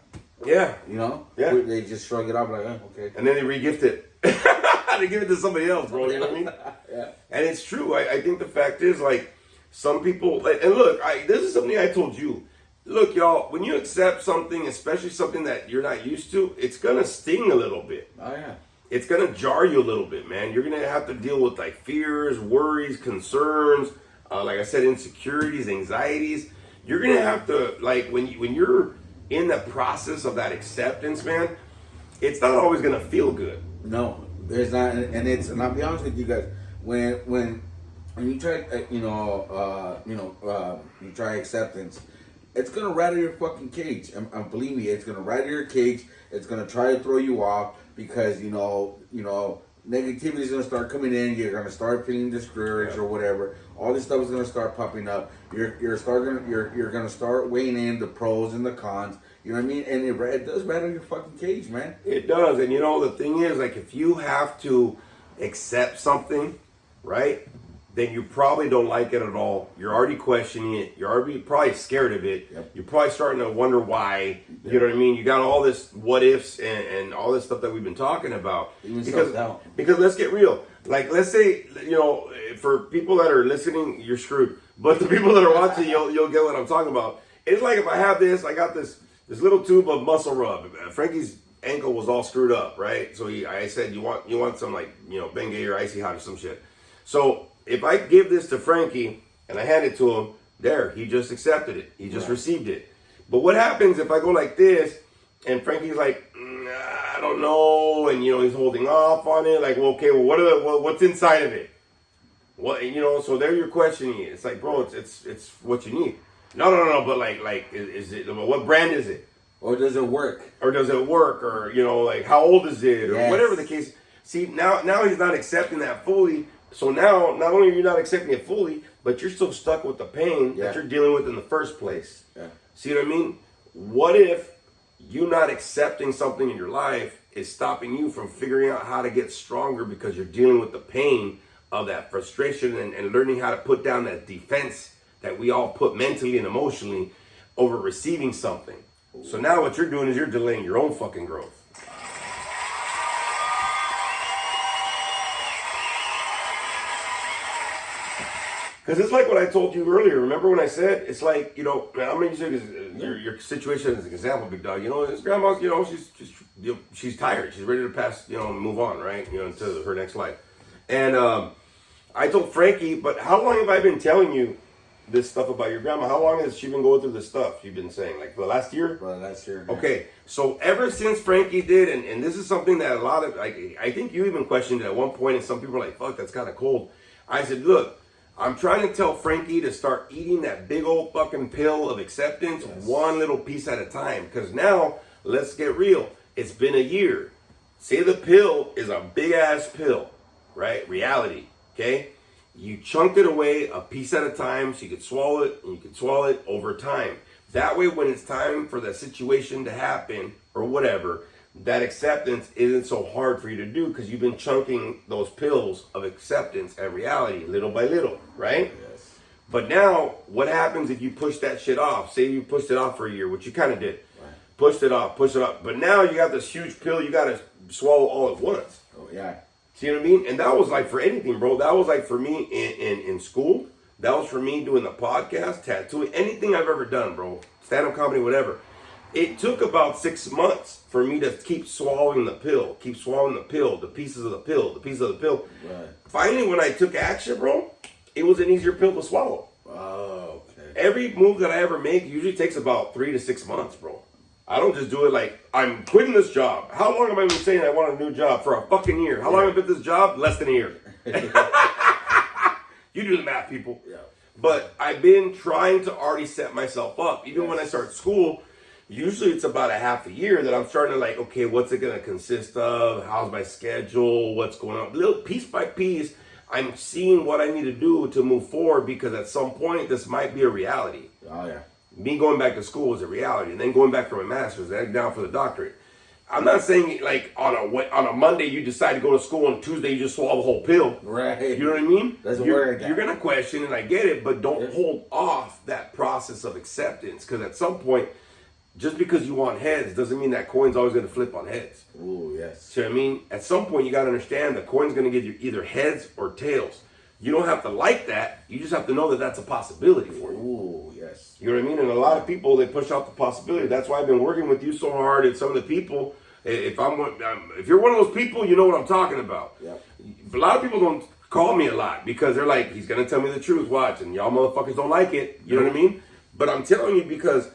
Yeah. You know? Yeah. They just shrug it off like, okay. And then they re-gift it. They give it to somebody else, bro. You know what I mean? Yeah. And it's true. I think the fact is, like, some people, like, and look, this is something I told you. Look, y'all, when you accept something, especially something that you're not used to, it's gonna sting a little bit. Oh, yeah. It's gonna jar you a little bit, man. You're gonna have to deal with like fears, worries, concerns, like I said, insecurities, anxieties. You're gonna have to, like, when you're in the process of that acceptance, man, it's not always gonna feel good. No, there's not, and I'll be honest with you guys, when you try, you try acceptance, it's gonna rattle your fucking cage. And believe me, it's gonna rattle your cage. It's gonna try to throw you off because you know, negativity is gonna start coming in. You're gonna start feeling discouraged or whatever. All this stuff is gonna start popping up. You're gonna start weighing in the pros and the cons. You know what I mean? And it does rattle your fucking cage, man. It does. And you know, the thing is, like, if you have to accept something, right, then you probably don't like it at all. You're already questioning it. You're already probably scared of it. Yep. You're probably starting to wonder why. You know what I mean? You got all this what ifs and all this stuff that we've been talking about. Even because let's get real. Like, let's say, for people that are listening, you're screwed. But the people that are watching, you'll get what I'm talking about. It's like if I have this, I got this little tube of muscle rub. Frankie's ankle was all screwed up, right? So I said, you want some, like, Bengay or Icy Hot or some shit. So if I give this to Frankie and I hand it to him, he just accepted it. He just received it. But what happens if I go like this and Frankie's like, I don't know, and he's holding off on it, like, well, okay, well, what's inside of it? What, so there you're questioning it. It's like, bro, it's what you need. No, but like, is it, what brand is it? Or does it work? Or like, how old is it? Or Yes. whatever the case. See, now he's not accepting that fully. So now, not only are you not accepting it fully, but you're still stuck with the pain that you're dealing with in the first place. Yeah. See what I mean? What if you not accepting something in your life is stopping you from figuring out how to get stronger because you're dealing with the pain of that frustration and learning how to put down that defense that we all put mentally and emotionally over receiving something. So now what you're doing is you're delaying your own fucking growth. Because it's like what I told you earlier. Remember when I said, it's like, I'm going to use your situation as an example, big dog. His grandma, she's tired. She's ready to pass, move on, right? Into her next life. And I told Frankie, but how long have I been telling you this stuff about your grandma? How long has she been going through this stuff you've been saying? Like for the last year? For the last year. Okay. So ever since Frankie did, and this is something that a lot of, like, I think you even questioned it at one point, and some people are like, fuck, that's kind of cold. I said, look, I'm trying to tell Frankie to start eating that big old fucking pill of acceptance, one little piece at a time. Because now, let's get real. It's been a year. Say the pill is a big ass pill, right? Reality, okay? You chunked it away a piece at a time so you could swallow it, and you could swallow it over time. That way, when it's time for that situation to happen or whatever, that acceptance isn't so hard for you to do because you've been chunking those pills of acceptance and reality little by little, right? Yes. But now, what happens if you push that shit off? Say you pushed it off for a year, which you kind of did. Right. Push it off. But now you got this huge pill you got to swallow all at once. Oh, yeah. See what I mean? And that was like for anything, bro. That was like for me in school. That was for me doing the podcast, tattooing, anything I've ever done, bro. Stand-up comedy, whatever. It took about 6 months for me to keep swallowing the pill, the pieces of the pill. Right. Finally, when I took action, bro, it was an easier pill to swallow. Oh, okay. Every move that I ever make usually takes about 3 to 6 months, bro. I don't just do it like, I'm quitting this job. How long have I been saying I want a new job? For a fucking year. How long have I been at this job? Less than a year. You do the math, people. Yeah. But I've been trying to already set myself up. Even when I start school, usually it's about a half a year that I'm starting to like, okay, what's it going to consist of? How's my schedule? What's going on? Little piece by piece, I'm seeing what I need to do to move forward because at some point this might be a reality. Oh yeah. Me going back to school is a reality, and then going back for my master's, then down for the doctorate. I'm not saying like on a Monday you decide to go to school, and Tuesday you just swallow the whole pill. Right. You know what I mean? Doesn't you're, work like that. You're gonna question, and I get it, but don't hold off that process of acceptance, because at some point, just because you want heads doesn't mean that coin's always gonna flip on heads. Ooh, yes. See what I mean? At some point, you gotta understand the coin's gonna give you either heads or tails. You don't have to like that. You just have to know that that's a possibility for you. Ooh, yes. You know what I mean? And a lot of people, they push out the possibility. That's why I've been working with you so hard. And some of the people, if you're one of those people, you know what I'm talking about. Yep. A lot of people don't call me a lot because they're like, he's gonna tell me the truth. Watch, and y'all motherfuckers don't like it. You know what I mean? But I'm telling you because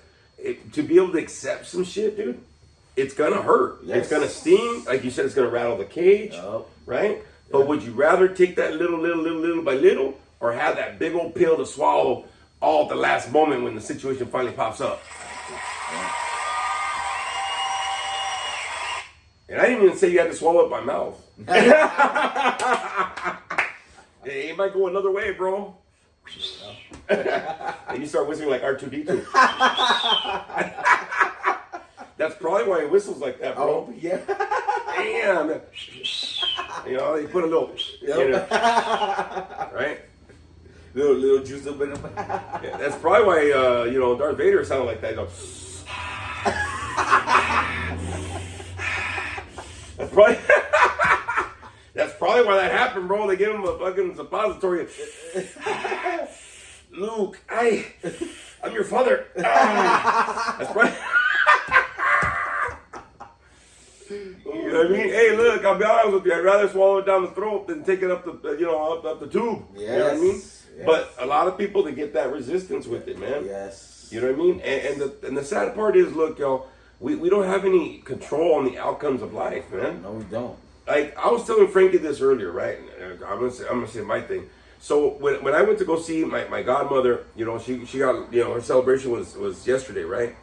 to be able to accept some shit, dude, it's gonna hurt. Yes. It's gonna sting. Like you said, it's gonna rattle the cage, Yep. right? But would you rather take that little by little, or have that big old pill to swallow all at the last moment when the situation finally pops up? And I didn't even say you had to swallow it by mouth. It might go another way, bro. And you start whistling like R2D2. That's probably why he whistles like that, bro. Oh, yeah. Damn. You know, you put a little in it, right? Little juice up in him. Yeah, that's probably why Darth Vader sounded like that. He goes, that's probably why that happened, bro. They gave him a fucking suppository. Luke, I'm your father. That's probably. You know what I mean? Hey, look, I'll be honest with you. I'd rather swallow it down the throat than take it up the, up the tube. Yes. You know what I mean? Yes. But a lot of people, they get that resistance with it, man. Yes. You know what I mean? And the sad part is, look, y'all, we don't have any control on the outcomes of life, man. No, we don't. Like, I was telling Frankie this earlier, right? I'm gonna say my thing. So when I went to go see my godmother, she got, her celebration was yesterday, right?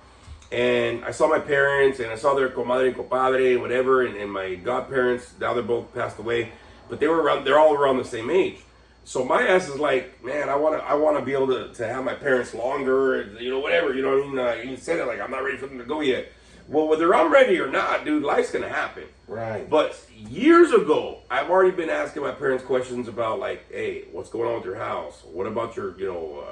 And I saw my parents, and I saw their comadre and compadre, and whatever, and my godparents. Now they're both passed away, but they're all around the same age. So my ass is like, man, I wanna be able to have my parents longer, whatever. You know what I mean? You said it like I'm not ready for them to go yet. Well, whether I'm ready or not, dude, life's gonna happen. Right. But years ago, I've already been asking my parents questions about, like, hey, what's going on with your house? What about your,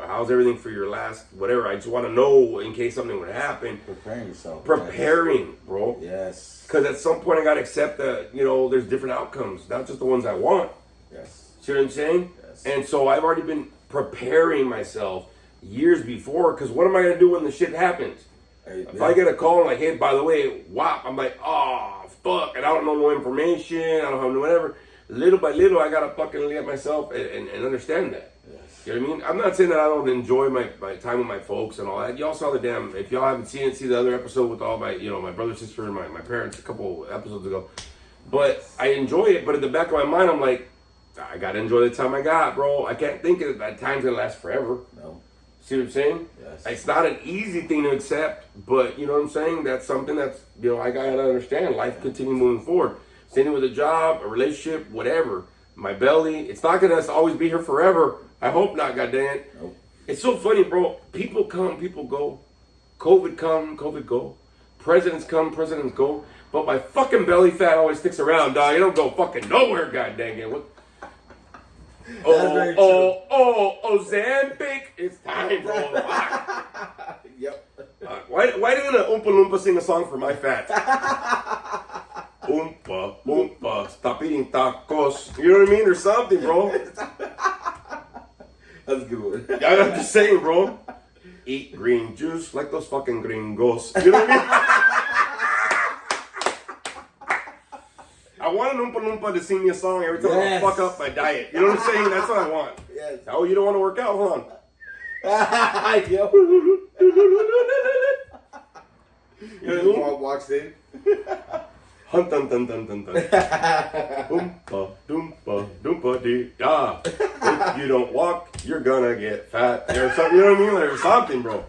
how's everything for your last whatever? I just want to know in case something would happen. Preparing yourself. Preparing, bro. Yes. Because at some point I got to accept that, there's different outcomes, not just the ones I want. Yes. See what I'm saying? Yes. And so I've already been preparing myself years before, because what am I going to do when the shit happens? If I get a call like, hey, by the way, whop, I'm like, oh, fuck, and I don't know no information, I don't have no whatever. Little by little, I gotta fucking look at myself and understand that. Yes. You know what I mean? I'm not saying that I don't enjoy my time with my folks and all that. Y'all saw if y'all haven't seen it, see the other episode with all my, my brother, sister, and my parents a couple episodes ago. But I enjoy it, but in the back of my mind, I'm like, I gotta enjoy the time I got, bro. I can't think that time's gonna last forever. No. See what I'm saying? Yes. It's not an easy thing to accept, but you know what I'm saying? That's something that's, I gotta understand. Life continue moving forward. Same thing with a job, a relationship, whatever. My belly, it's not gonna always be here forever. I hope not, goddamn. Nope. It's so funny, bro. People come, people go. COVID come, COVID go. Presidents come, presidents go. But my fucking belly fat always sticks around, dog. It don't go fucking nowhere, goddamn it. What? Ozempic, it's time, bro. Yep. Why didn't an Oompa Loompa sing a song for my fat? Oompa Loompa, stop eating tacos. You know what I mean? Or something, bro. That's a good one. Yeah, I'm just saying, bro. Eat green juice like those fucking gringos. You know what I mean? I want an Oompa Loompa to sing me a song every time I fuck up my diet. You know what I'm saying? That's what I want. Yes. Oh, you don't want to work out? Hold on. Yo. You know what I mean? Walks in. Hun dun dun dun dun dun. Oompa doompa doompa dee da. If you don't walk, you're gonna get fat. Or something, you know what I mean? Or something, bro.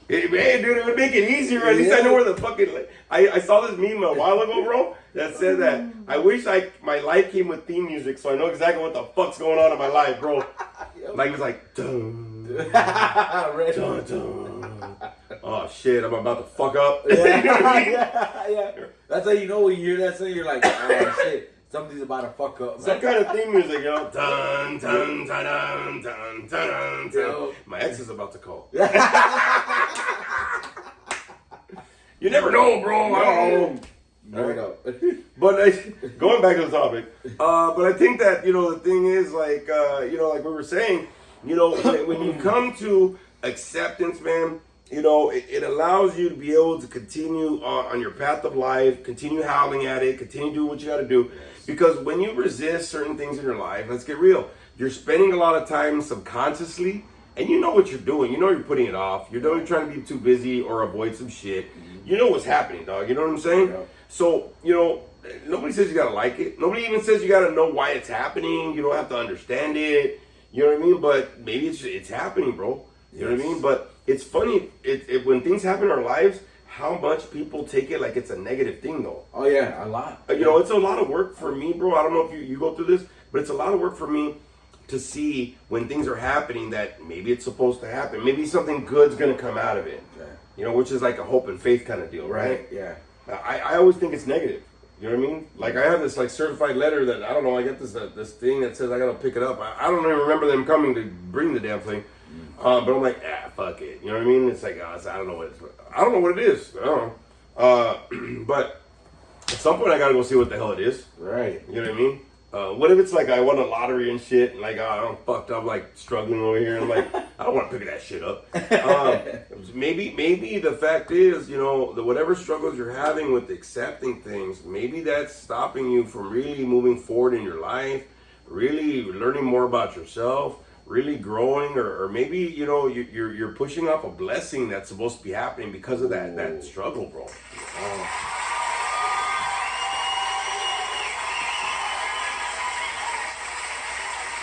Hey, dude, it would make it easier. At least I know where the fucking. I saw this meme a while ago, bro, that said that I wish my life came with theme music so I know exactly what the fuck's going on in my life, bro. Like it was like, dun, dun, dun. Oh shit, I'm about to fuck up. Yeah. That's how you know when you hear that song, you're like, oh shit, something's about to fuck up. Some kind of theme music, you know. Dun, dun, dun, dun, dun, dun, dun. My ex is about to call. You never know, bro. I don't know. There we go. But going back to the topic, but I think that, you know, the thing is, like, you know, like we were saying, you know, when you come to acceptance, man, you know, it allows you to be able to continue on your path of life, continue howling at it, continue doing what you got to do. Because when you resist certain things in your life, let's get real, you're spending a lot of time subconsciously, and you know what you're doing. You know you're putting it off. You're trying to be too busy or avoid some shit. You know what's happening, dog. You know what I'm saying? Yeah. So, you know, nobody says you gotta like it. Nobody even says you gotta know why it's happening. You don't have to understand it. You know what I mean? But maybe it's happening, bro. You know what I mean? But it's funny, when things happen in our lives, how much people take it like it's a negative thing, though. Oh, yeah, a lot. You know, it's a lot of work for me, bro. I don't know if you go through this, but it's a lot of work for me to see when things are happening that maybe it's supposed to happen. Maybe something good's going to come out of it. Okay. You know, which is like a hope and faith kind of deal, right? Yeah. I always think it's negative. You know what I mean? Like, I have this, like, certified letter that, I don't know, I get this thing that says I got to pick it up. I don't even remember them coming to bring the damn thing. But I'm like, fuck it. You know what I mean? It's like, I don't know what it is. I don't know. But at some point, I got to go see what the hell it is. Right. You know what I mean? What if it's like I won a lottery and shit, and like I'm fucked up, like struggling over here, and I'm like, I don't want to pick that shit up. Maybe the fact is, you know, whatever struggles you're having with accepting things, maybe that's stopping you from really moving forward in your life, really learning more about yourself, really growing, or maybe, you know, you're pushing off a blessing that's supposed to be happening because of that struggle, bro.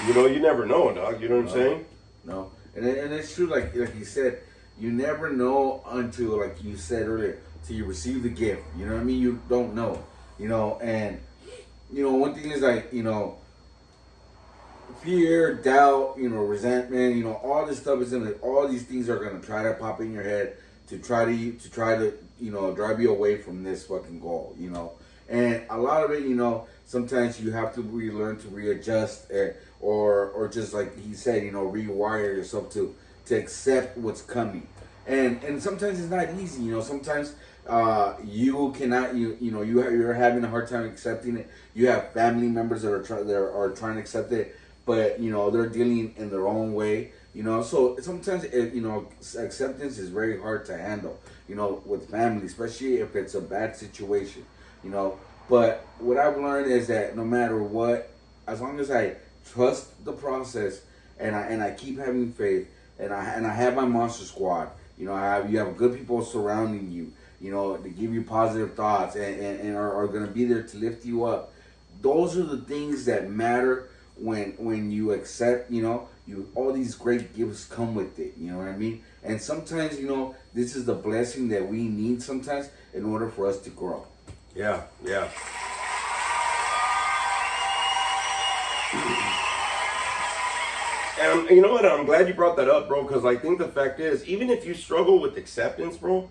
You know, you never know, dog. You know what I'm saying? No, and it's true. Like you said, you never know until, like you said earlier, till you receive the gift. You know what I mean? You don't know. You know, and you know, one thing is, like, you know, fear, doubt, you know, resentment. You know, all this stuff is in it. All these things are gonna try to pop in your head to try to you know, drive you away from this fucking goal. You know, and a lot of it, you know, sometimes you have to relearn to readjust. Or just like he said, you know, rewire yourself to accept what's coming, and sometimes it's not easy. You know, sometimes you cannot. You're having a hard time accepting it. You have family members that are trying to accept it, but you know they're dealing in their own way. You know, so sometimes you know, acceptance is very hard to handle. You know, with family, especially if it's a bad situation. You know, but what I've learned is that no matter what, as long as I trust the process, and I keep having faith, and I have my monster squad. You know, you have good people surrounding you. You know, to give you positive thoughts and are going to be there to lift you up. Those are the things that matter when you accept. You know, all these great gifts come with it. You know what I mean? And sometimes, you know, this is the blessing that we need sometimes in order for us to grow. Yeah. And you know what? I'm glad you brought that up, bro, because I think the fact is, even if you struggle with acceptance, bro,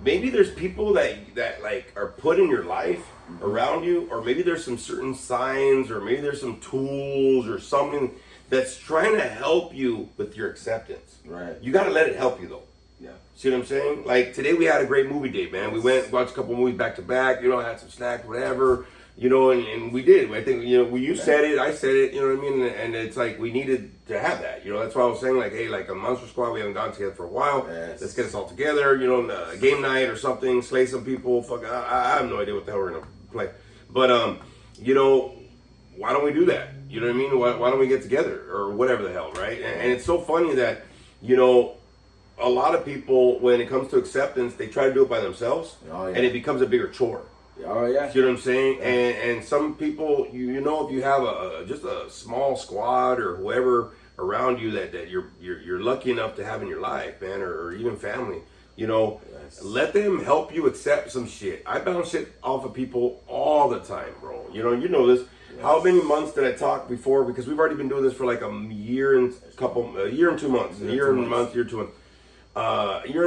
maybe there's people that like are put in your life around you, or maybe there's some certain signs, or maybe there's some tools or something that's trying to help you with your acceptance. Right. You got to let it help you, though. Yeah. See what I'm saying? Like, today we had a great movie date, man. We watched a couple movies back to back, you know, had some snacks, whatever. You know, and we did. I think, you know, you said it, I said it, you know what I mean? And it's like, we needed to have that. You know, that's why I was saying, like, hey, like a Monster Squad, we haven't gone together for a while. Yes. Let's get us all together, you know, a game night or something, slay some people. Fuck, I have no idea what the hell we're going to play. But, you know, why don't we do that? You know what I mean? Why don't we get together or whatever the hell, right? And it's so funny that, you know, a lot of people, when it comes to acceptance, they try to do it by themselves. Oh, yeah. And it becomes a bigger chore. Oh yeah, you know what I'm saying? Yeah. And some people, you know, if you have just a small squad or whoever around you that you're lucky enough to have in your life, man, or even family, you know, Yes. Let them help you accept some shit. I bounce shit off of people all the time, bro. You know this. Yes. How many months did I talk before? Because we've already been doing this for like a year and 2 months. A year and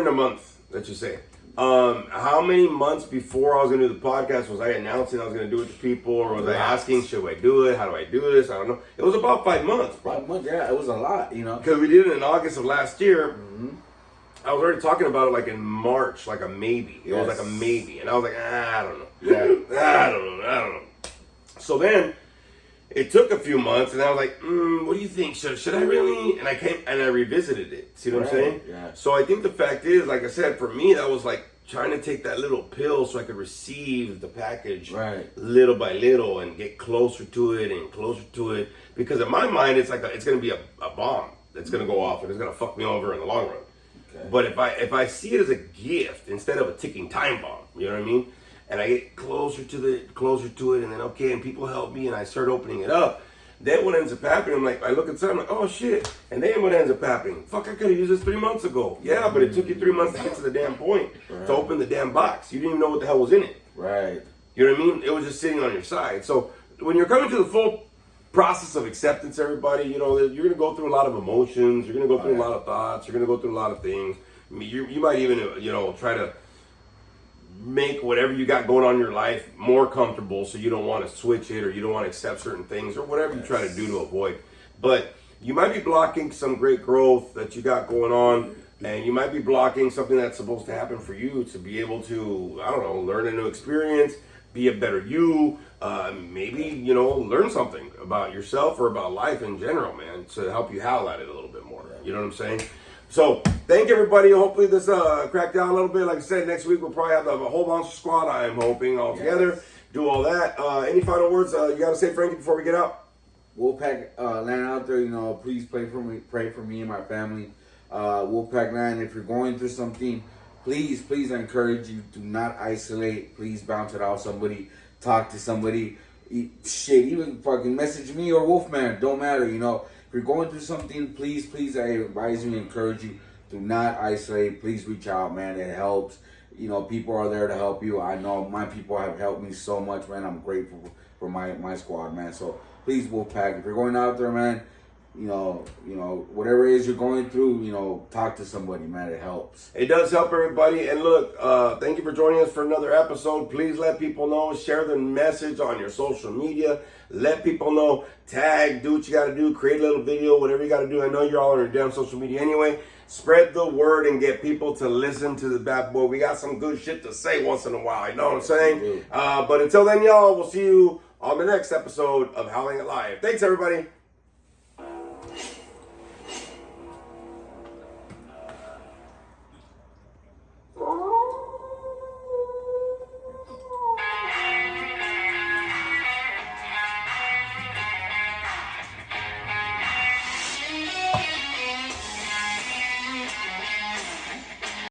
a month, let's just say. How many months before I was gonna do the podcast was I announcing I was gonna do it to people, or was I asking, should I do it? How do I do this? I don't know. It was about 5 months, bro. 5 months, yeah, it was a lot, Because we did it in August of last year. I was already talking about it like in March, like a maybe. It was like a maybe, and I was like, I don't know. Yeah. I don't know. So then it took a few months, and I was like, what do you think? Should I really? And I came and I revisited it. See what I'm saying? Yeah. So I think the fact is, like I said, for me, that was like trying to take that little pill so I could receive the package little by little and get closer to it and closer to it. Because in my mind, it's like it's going to be a bomb that's going to go off and it's going to fuck me over in the long run. Okay. But if I see it as a gift instead of a ticking time bomb, you know what I mean? And I get closer to it, and then and people help me, and I start opening it up. Then what ends up happening, I'm like, I look inside, I'm like, oh shit. And then what ends up happening? Fuck, I could have used this 3 months ago. Yeah, but it took you 3 months to get to the damn point, to open the damn box. You didn't even know what the hell was in it. Right. You know what I mean? It was just sitting on your side. So when you're coming to the full process of acceptance, everybody, you're going to go through a lot of emotions. You're going to go through a lot of thoughts. You're going to go through a lot of things. I mean, you might even, try to make whatever you got going on in your life more comfortable, so you don't want to switch it, or you don't want to accept certain things, or whatever you try to do to avoid. But you might be blocking some great growth that you got going on, and you might be blocking something that's supposed to happen for you to be able to, I don't know, learn a new experience, be a better you, maybe, learn something about yourself or about life in general, man, to help you howl at it a little bit more. You know what I'm saying? So, thank everybody. Hopefully this cracked down a little bit. Like I said, next week we'll probably have a whole monster squad, I'm hoping, all together. Do all that. Any final words you got to say, Frankie, before we get out? Wolfpack Land out there, please pray for me and my family. Wolfpack Land, if you're going through something, please, I encourage you, do not isolate. Please bounce it off somebody. Talk to somebody. Even fucking message me or Wolfman. Don't matter, If you're going through something, please, I advise you and encourage you, do not isolate. Please reach out, man. It helps. People are there to help you. I know my people have helped me so much, man. I'm grateful for my squad, man. So please, Wolfpack, if you're going out there, man, whatever it is you're going through, talk to somebody, man. It helps. It does help everybody. And look, thank you for joining us for another episode. Please let people know. Share the message on your social media. Let people know. Tag, do what you got to do. Create a little video, whatever you got to do. I know you're all on your damn social media anyway. Spread the word and get people to listen to the bad boy. We got some good shit to say once in a while. You know what I'm saying? But until then, y'all, we'll see you on the next episode of Howling It Live. Thanks, everybody.